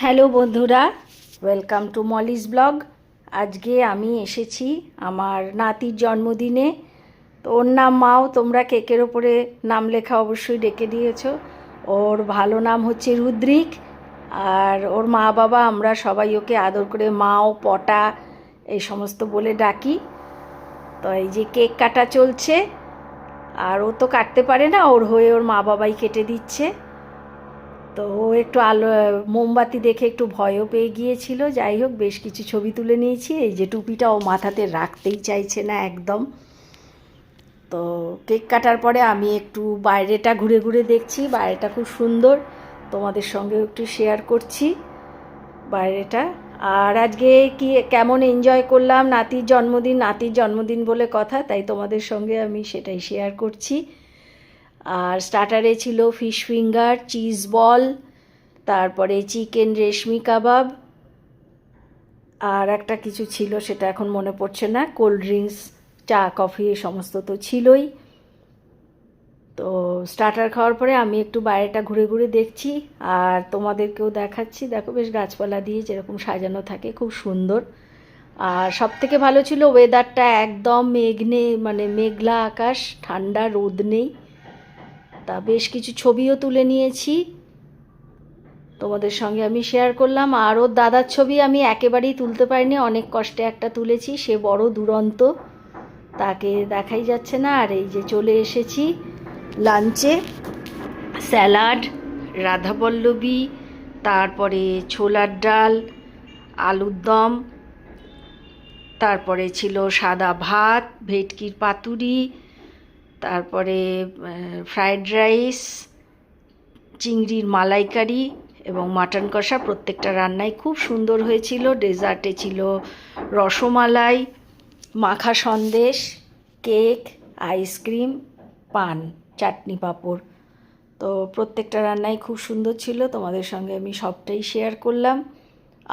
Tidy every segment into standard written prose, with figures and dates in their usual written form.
Hello বন্ধুরা, welcome to Molly's blog. আজকে আমি এসেছি আমার নাতির জন্মদিনে। তো ওর নাম মাও, তোমরা কেকের ওপরে নাম লেখা অবশ্যই ডেকে দিয়েছো। ওর ভালো নাম হচ্ছে রুদ্রিক, আর ওর মা বাবা আমরা সবাই ওকে আদর করে মাও, পটা এই সমস্ত বলে ডাকি। তো এই যে কেক কাটা চলছে, আর ও তো কাটতে পারে না, ওর হয়ে ওর মা বাবাই কেটে দিচ্ছে। তো ও একটু আলো মোমবাতি দেখে একটু ভয়ও পেয়ে গিয়েছিল। যাই হোক, বেশ কিছু ছবি তুলে নিয়েছি। এই যে টুপিটা ও মাথাতে রাখতেই চাইছে না একদম। তো কেক কাটার পরে আমি একটু বাইরেটা ঘুরে ঘুরে দেখছি, বাইরেটা খুব সুন্দর, তোমাদের সঙ্গেও একটু শেয়ার করছি বাইরেটা। আর আজকে কি কেমন এনজয় করলাম, নাতির জন্মদিন বলে কথা, তাই তোমাদের সঙ্গে আমি সেটাই শেয়ার করছি। আর স্টার্টারে ছিল ফিশ ফিঙ্গার, চিজ বল, তারপরে চিকেন রেশমি কাবাব, আর একটা কিছু ছিল সেটা এখন মনে পড়ছে না, কোল্ড ড্রিঙ্কস, চা কফি এ সমস্ত তো ছিলই। তো স্টার্টার খাওয়ার পরে আমি একটু বাইরেটা ঘুরে ঘুরে দেখছি আর তোমাদেরকেও দেখাচ্ছি। দেখো, বেশ গাছপালা দিয়ে যেরকম সাজানো থাকে, খুব সুন্দর। আর সবথেকে ভালো ছিল ওয়েদারটা, একদম মেঘলা আকাশ, ঠান্ডা, রোদ নেই। তা বেশ কিছু ছবিও তুলে নিয়েছি, তোমাদের সঙ্গে আমি শেয়ার করলাম। আর ওর দাদার ছবি আমি একেবারেই তুলতে পারিনি, অনেক কষ্টে একটা তুলেছি, সে বড় দুরন্ত, তাকে দেখাই যাচ্ছে না। আর এই যে চলে এসেছি লাঞ্চে, স্যালাড, রাধাবল্লভী, তারপরে ছোলার ডাল, আলুর দম, তারপরে ছিল সাদা ভাত, ভেটকির পাতুরি, তারপরে ফ্রায়েড রাইস, চিংড়ির মালাইকারি এবং মাটন কষা। প্রত্যেকটা রান্নাই খুব সুন্দর হয়েছিল। ডেজার্টে ছিল রসমালাই, মাখা সন্দেশ, কেক, আইসক্রিম, পান, চাটনি, পাঁপড়। তো প্রত্যেকটা রান্নাই খুব সুন্দর ছিল, তোমাদের সঙ্গে আমি সবটাই শেয়ার করলাম।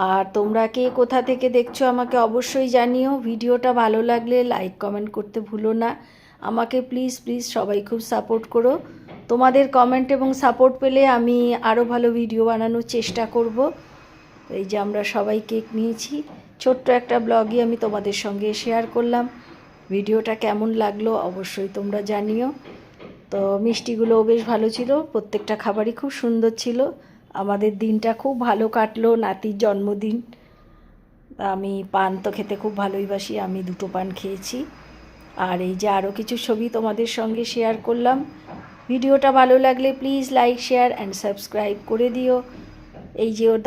আর তোমরা কে কোথা থেকে দেখছো আমাকে অবশ্যই জানিও। ভিডিওটা ভালো লাগলে লাইক কমেন্ট করতে ভুলো না। আমাকে প্লিজ প্লিজ সবাই খুব সাপোর্ট করো। তোমাদের কমেন্ট এবং সাপোর্ট পেলে আমি আরও ভালো ভিডিও বানানোর চেষ্টা করব। এই যে আমরা সবাই কেক নিয়েছি, ছোট্ট একটা ব্লগই আমি তোমাদের সঙ্গে শেয়ার করলাম। ভিডিওটা কেমন লাগলো অবশ্যই তোমরা জানিও। তো মিষ্টিগুলোও বেশ ভালো ছিল, প্রত্যেকটা খাবারই খুব সুন্দর ছিল। আমাদের দিনটা খুব ভালো কাটলো, নাতির জন্মদিন। আমি পান তো খেতে খুব ভালোই বাসি, আমি 2টো পান খেয়েছি। আর এই যে আরও কিছু ছবি তোমাদের সঙ্গে শেয়ার করলাম। ভিডিওটা ভালো লাগলে please like, share and subscribe করে দিও। এই যে ওর